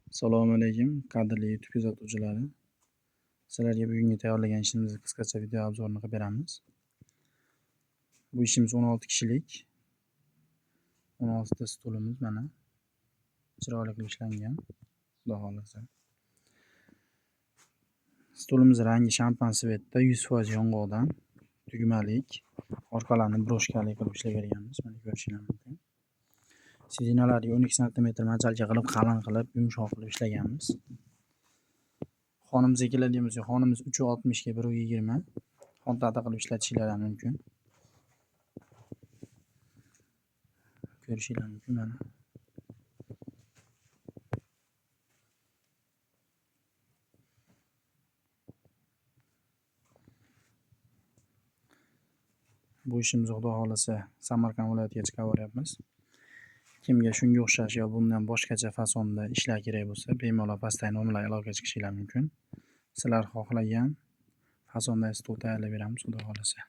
Assalomu alaykum, qadrli YouTube kuzatuvchilari. Sizlarga bugungi tayyorlagan ishimizni qisqacha video obzorini qilib beramiz. Bu ishimiz 16 kishilik. 16 ta stulimiz mana. Chiroyli qilib ishlangan. Xudo xolasa. Stulimiz rangi shampan svetda 100% yong'oqdan tugmalik, orqalarini broshkali qilib ishlab berganmiz. Mana ko'rishingiz mumkin. Sidinalariga 12 sm manchalka qilib, qalin qilib, yumshoq qilib ishlaganmiz. Xonimizga keladigan bo'lsak, xonimiz 360 ga 120. Xontada qilib ishlatishingiz mumkin. Ko'rishingiz mumkin mana. Bu ishimizni xudo xolasa Samarqand viloyatiga chiqaryapmiz. Kimga shunga o'xshash yo bundan boshqacha fasonda ishlar kerak bo'lsa, bemalol pastdagi nomerlarga aloqaga chiqishingiz mumkin. Sizlar xohlagan fasonda stul tayyorlab beramiz, xudo xolasa.